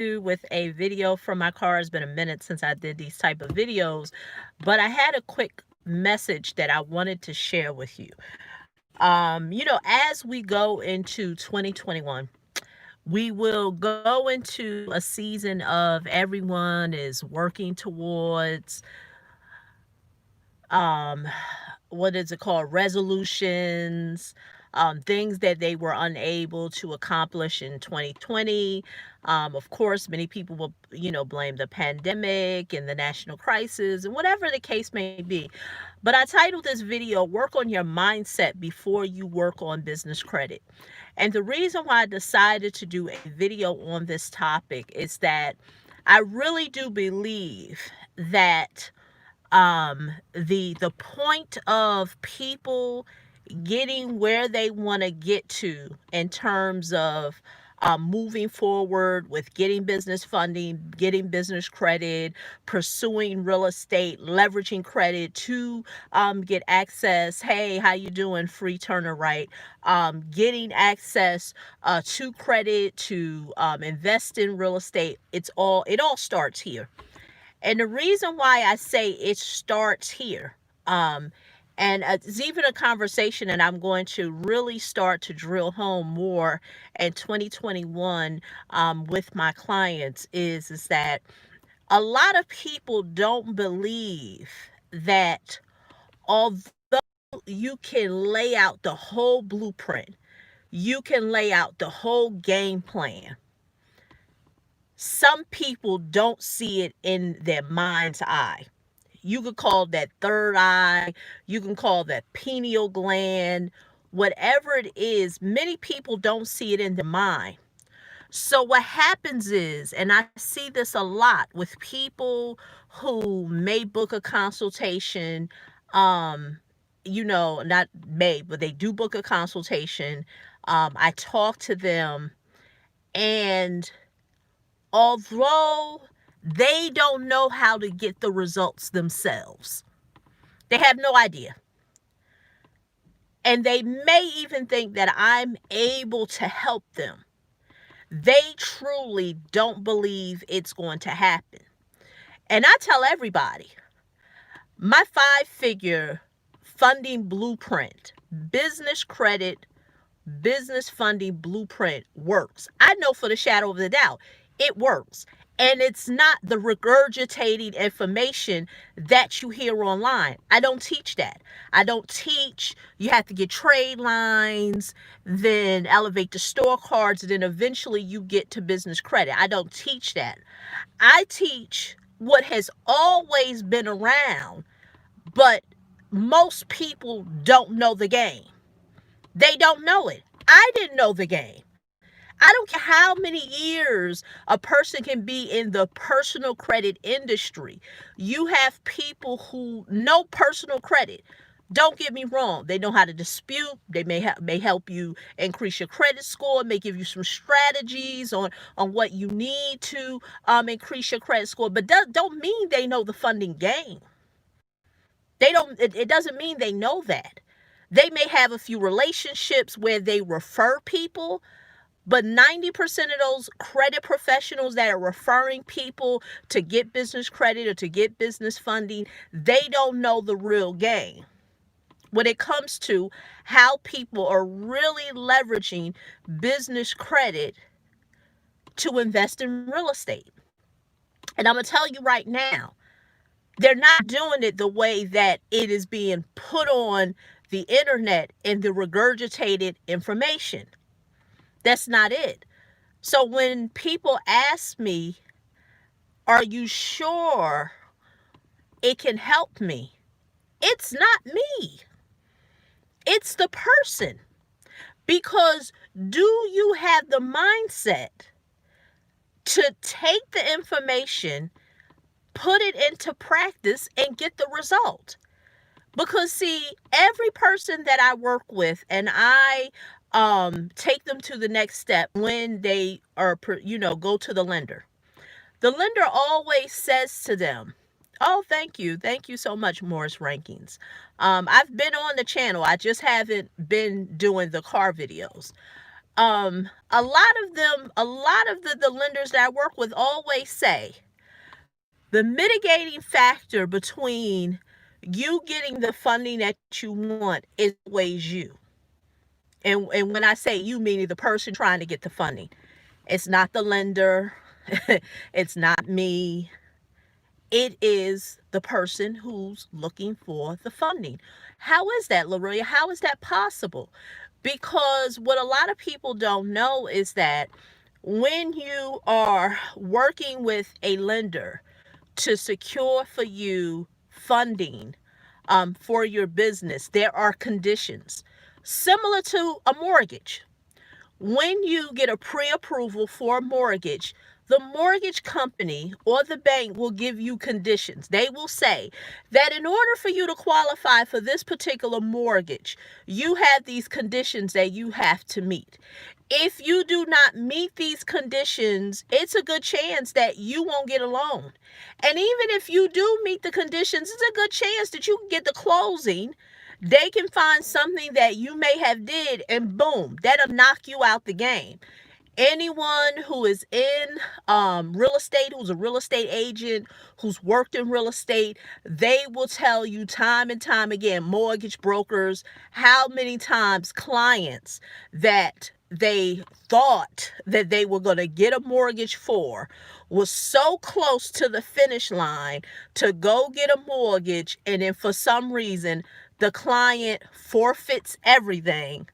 with a video from my car. It's been a minute since I did these type of videos, but I had a quick message that I wanted to share with you. As we go into 2021, we will go into a season of everyone is working towards um what is it called, resolutions, things that they were unable to accomplish in 2020. Of course, many people will, blame the pandemic and the national crisis and whatever the case may be. But I titled this video, Work on Your Mindset Before You Work on Business Credit. And the reason why I decided to do a video on this topic is that I really do believe that the point of people getting where they want to get to in terms of moving forward with getting business funding, getting business credit, pursuing real estate, leveraging credit to get access. Hey, how you doing? Free Turner, right? Getting access to credit to invest in real estate. It all starts here. And the reason why I say it starts here, and it's even a conversation that I'm going to really start to drill home more in 2021 with my clients, is that a lot of people don't believe that although you can lay out the whole blueprint, you can lay out the whole game plan, some people don't see it in their mind's eye. You could call that third eye, you can call that pineal gland, whatever it is, many people don't see it in their mind. So what happens is, and I see this a lot with people who may book a consultation, not may, but they do book a consultation. I talk to them, and although they don't know how to get the results themselves, they have no idea. And they may even think that I'm able to help them. They truly don't believe it's going to happen. And I tell everybody, my 5-figure funding blueprint, business credit, business funding blueprint works. I know for the shadow of the doubt, it works. And it's not the regurgitated information that you hear online. I don't teach that. I don't teach you have to get trade lines, then elevate the store cards, and then eventually you get to business credit. I don't teach that. I teach what has always been around, but most people don't know the game. They don't know it. I didn't know the game. I don't care how many years a person can be in the personal credit industry. You have people who know personal credit. Don't get me wrong. They know how to dispute. They may help you increase your credit score, may give you some strategies on what you need to increase your credit score. But don't mean they know the funding game. They don't. It doesn't mean they know that. They may have a few relationships where they refer people, but 90% of those credit professionals that are referring people to get business credit or to get business funding, they don't know the real game when it comes to how people are really leveraging business credit to invest in real estate. And I'm going to tell you right now, they're not doing it the way that it is being put on the internet and the regurgitated information. That's not it. So when people ask me, are you sure it can help me? It's not me. It's the person. Because do you have the mindset to take the information, put it into practice, and get the result? Because see, every person that I work with and I take them to the next step when they are, go to the lender. The lender always says to them, oh, thank you. Thank you so much, Morris Rankings. I've been on the channel. I just haven't been doing the car videos. a lot of the lenders that I work with always say the mitigating factor between you getting the funding that you want is always you. And when I say you, meaning the person trying to get the funding, it's not the lender, it's not me, it is the person who's looking for the funding. How is that, Lorelia? How is that possible? Because what a lot of people don't know is that when you are working with a lender to secure for you funding for your business, there are conditions similar to a mortgage. When you get a pre-approval for a mortgage, the mortgage company or the bank will give you conditions. They will say that in order for you to qualify for this particular mortgage, you have these conditions that you have to meet. If you do not meet these conditions, it's a good chance that you won't get a loan. And even if you do meet the conditions, it's a good chance that you can get the closing. They can find something that you may have did, and boom, that'll knock you out the game. Anyone who is in real estate, who's a real estate agent, who's worked in real estate, they will tell you time and time again, mortgage brokers, how many times clients that they thought that they were going to get a mortgage for was so close to the finish line to go get a mortgage, and then for some reason the client forfeits everything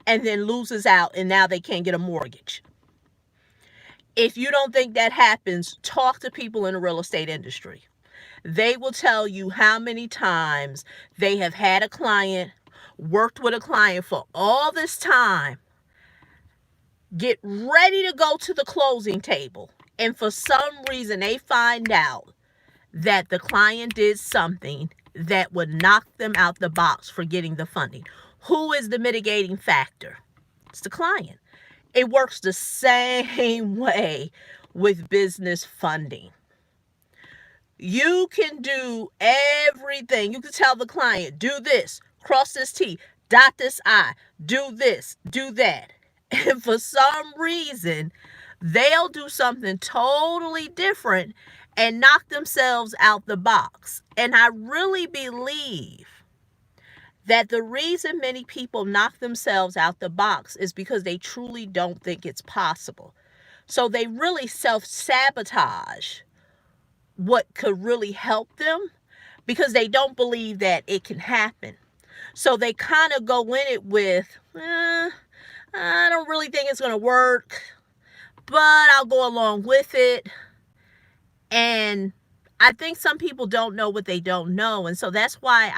and then loses out, and now they can't get a mortgage. If you don't think that happens, talk to people in the real estate industry. They will tell you how many times they have had a client, worked with a client for all this time, get ready to go to the closing table, and for some reason they find out that the client did something that would knock them out the box for getting the funding. Who is the mitigating factor? It's the client. It works the same way with business funding. You can do everything. You can tell the client, do this, cross this T, dot this I, do this, do that. And for some reason, they'll do something totally different and knock themselves out the box. And I really believe that the reason many people knock themselves out the box is because they truly don't think it's possible. So they really self-sabotage what could really help them because they don't believe that it can happen. So they kind of go in it with, I don't really think it's going to work, but I'll go along with it. And I think some people don't know what they don't know. And so that's why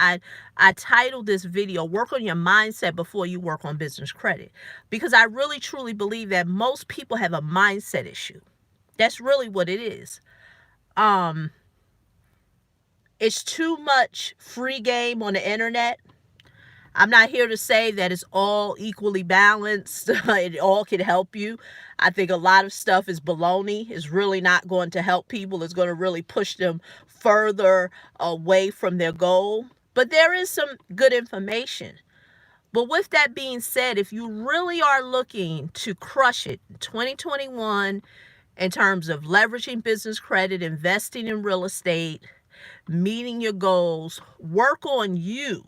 I titled this video, Work on Your Mindset Before You Work on Business Credit. Because I really truly believe that most people have a mindset issue. That's really what it is. It's too much free game on the internet. I'm not here to say that it's all equally balanced. It all can help you. I think a lot of stuff is baloney. It's really not going to help people. It's going to really push them further away from their goal. But there is some good information. But with that being said, if you really are looking to crush it in 2021 in terms of leveraging business credit, investing in real estate, meeting your goals, work on you,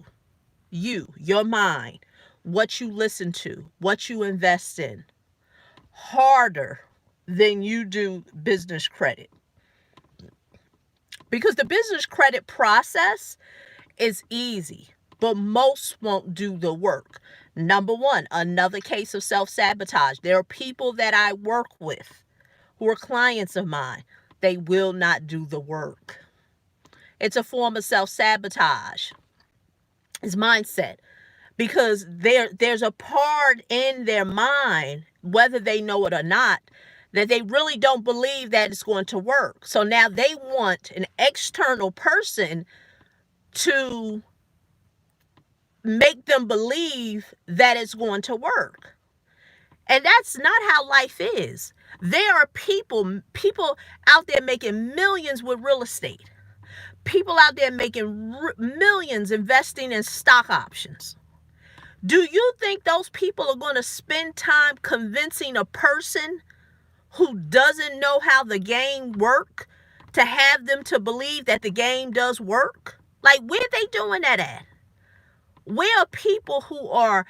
your mind, what you listen to, what you invest in, harder than you do business credit. Because the business credit process is easy, but most won't do the work. Number one, another case of self-sabotage. There are people that I work with who are clients of mine. They will not do the work. It's a form of self-sabotage. It's mindset. Because there's a part in their mind, whether they know it or not, that they really don't believe that it's going to work. So now they want an external person to make them believe that it's going to work. And that's not how life is. There are people out there making millions with real estate. People out there making millions investing in stock options. Do you think those people are going to spend time convincing a person who doesn't know how the game works to have them to believe that the game does work? Like, where are they doing that at? Where are people who are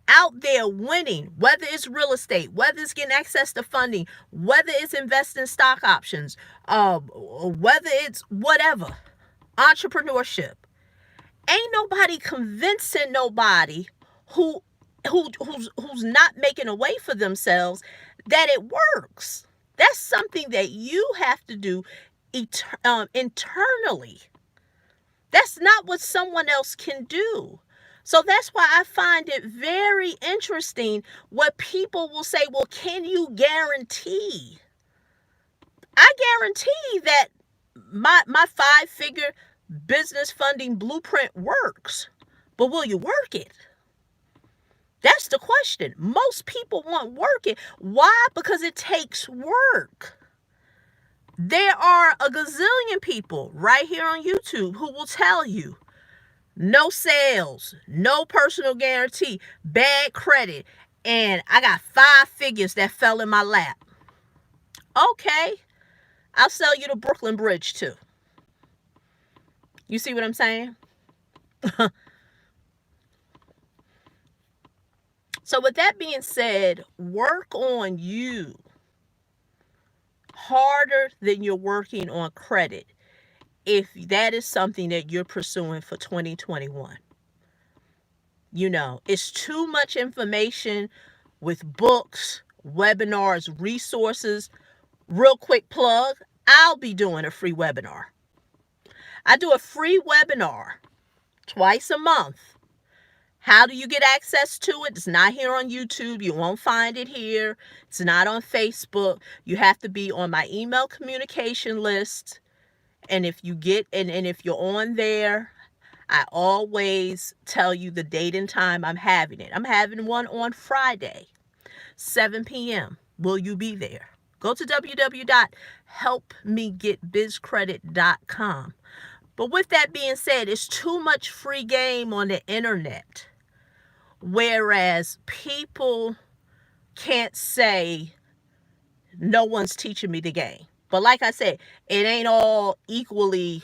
out there winning, whether it's real estate, whether it's getting access to funding, whether it's investing in stock options, whether it's whatever, entrepreneurship? Ain't nobody convincing nobody who's not making a way for themselves that it works. That's something that you have to do internally. That's not what someone else can do. So that's why I find it very interesting what people will say, well, can you guarantee? I guarantee that my 5-figure business funding blueprint works. But will you work it? That's the question. Most people won't work it. Why? Because it takes work. There are a gazillion people right here on YouTube who will tell you no sales, no personal guarantee, bad credit, and I got 5 figures that fell in my lap. Okay, I'll sell you the Brooklyn Bridge too. You see what I'm saying? So with that being said, work on you harder than you're working on credit if that is something that you're pursuing for 2021. You know, it's too much information with books, webinars, resources. Real quick plug, I'll be doing a free webinar. I do a free webinar twice a month. How do you get access to it? It's not here on YouTube. You won't find it here. It's not on Facebook. You have to be on my email communication list. And if you get, and if you're on there, I always tell you the date and time I'm having it. I'm having one on Friday, 7 p.m. Will you be there? Go to www.helpmegetbizcredit.com. But with that being said, it's too much free game on the internet. Whereas people can't say, no one's teaching me the game. But like I said, it ain't all equally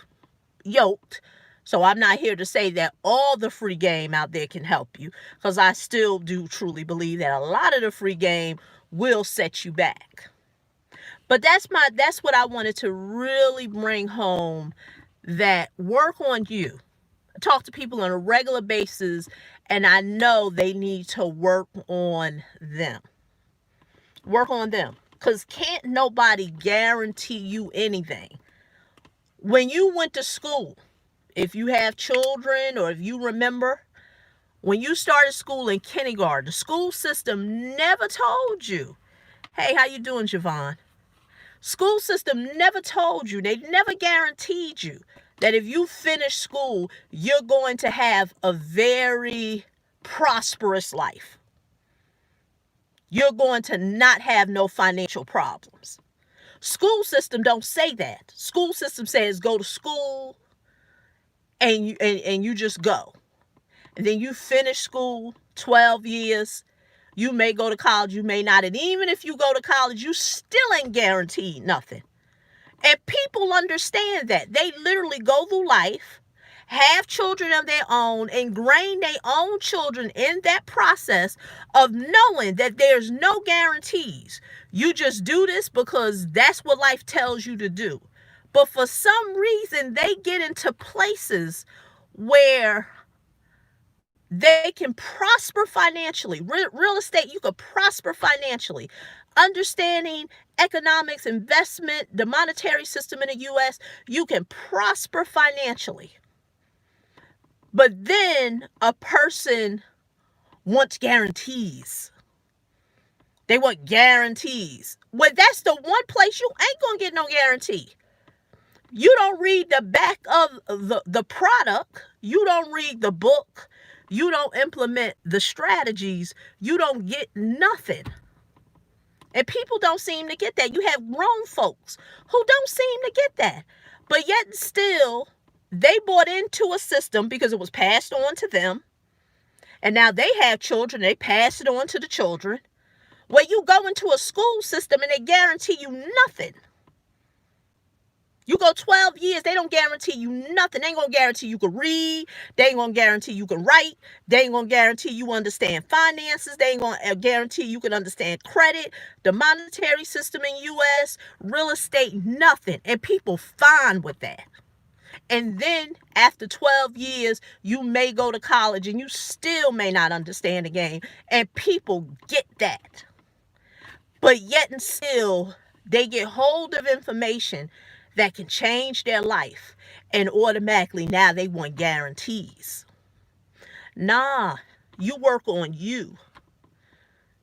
yoked. So I'm not here to say that all the free game out there can help you, because I still do truly believe that a lot of the free game will set you back. But that's what I wanted to really bring home, that work on you. I talk to people on a regular basis, and I know they need to work on them. Work on them. Because can't nobody guarantee you anything. When you went to school, if you have children or if you remember, when you started school in kindergarten, the school system never told you, hey, how you doing, Javon? School system never told you, they never guaranteed you that if you finish school, you're going to have a very prosperous life. You're going to not have no financial problems. School system don't say that. School system says go to school and you just go. And then you finish school, 12 years. You may go to college, you may not. And even if you go to college, you still ain't guaranteed nothing. And people understand that. They literally go through life, have children of their own, ingrain their own children in that process of knowing that there's no guarantees. You just do this because that's what life tells you to do. But for some reason, they get into places where they can prosper financially. Real estate, you could prosper financially. Understanding economics, investment, the monetary system in the U.S., you can prosper financially. But then a person wants guarantees. They want guarantees. Well, that's the one place you ain't going to get no guarantee. You don't read the back of the product. You don't read the book. You don't implement the strategies. You don't get nothing. And people don't seem to get that. You have grown folks who don't seem to get that. But yet still, they bought into a system because it was passed on to them. And now they have children, they pass it on to the children. Well, you go into a school system and they guarantee you nothing. You go 12 years, they don't guarantee you nothing. They ain't gonna guarantee you can read. They ain't gonna guarantee you can write. They ain't gonna guarantee you understand finances. They ain't gonna guarantee you can understand credit, the monetary system in U.S., real estate, nothing. And people fine with that. And then after 12 years, you may go to college and you still may not understand the game. And people get that. But yet and still, they get hold of information that can change their life. And automatically now they want guarantees. Nah, you work on you.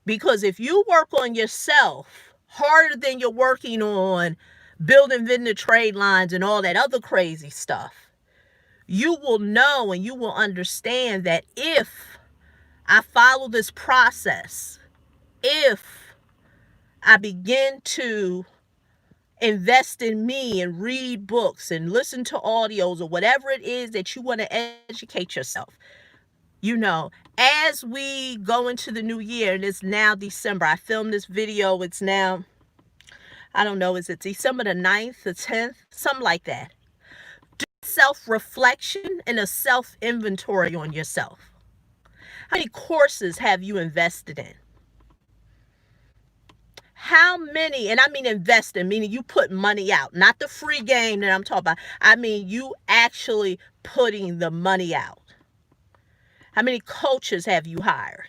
Because if you work on yourself harder than you're working on building vendor trade lines and all that other crazy stuff, you will know and you will understand that if I follow this process, if I begin to invest in me and read books and listen to audios or whatever it is that you want to educate yourself, as we go into the new year, and it's now December. I filmed this video. It's now, I don't know, is it December the 9th, the 10th? Something like that. Do self-reflection and a self-inventory on yourself. How many courses have you invested in? How many, and I mean investing, meaning you put money out, not the free game that I'm talking about. I mean you actually putting the money out. How many coaches have you hired?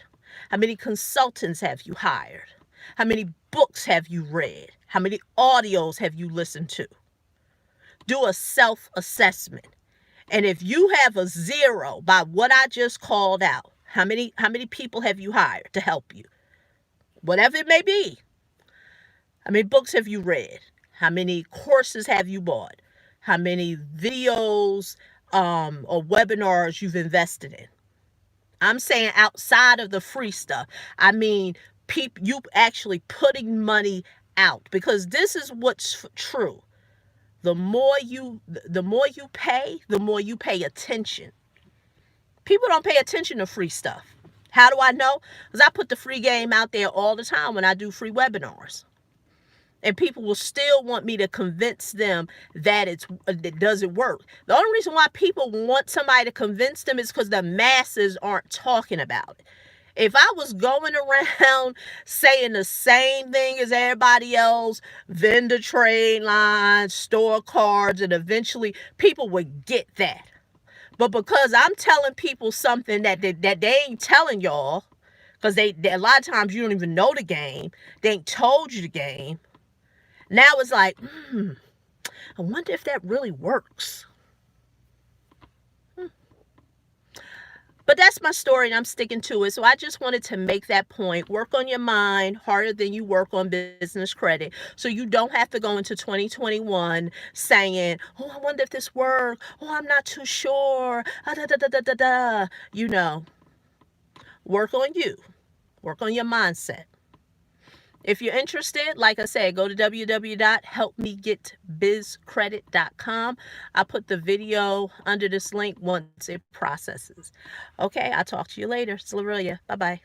How many consultants have you hired? How many books have you read? How many audios have you listened to? Do a self-assessment. And if you have a 0 by what I just called out, how many people have you hired to help you? Whatever it may be. How many books have you read? How many courses have you bought? How many videos or webinars you've invested in? I'm saying outside of the free stuff. I mean, you actually putting money out, because this is what's true. The more you pay, the more you pay attention. People don't pay attention to free stuff. How do I know? Because I put the free game out there all the time when I do free webinars. And people will still want me to convince them that it doesn't work. The only reason why people want somebody to convince them is because the masses aren't talking about it. If I was going around saying the same thing as everybody else, vendor trade lines, store cards, and eventually people would get that. But because I'm telling people something that they ain't telling y'all, because they a lot of times you don't even know the game, they ain't told you the game. Now it's like, I wonder if that really works. But that's my story and I'm sticking to it. So I just wanted to make that point. Work on your mind harder than you work on business credit. So you don't have to go into 2021 saying, oh, I wonder if this works. Oh, I'm not too sure. Work on you. Work on your mindset. If you're interested, like I said, go to www.helpmegetbizcredit.com. I'll put the video under this link once it processes. Okay, I'll talk to you later. It's Lorelia. Bye-bye.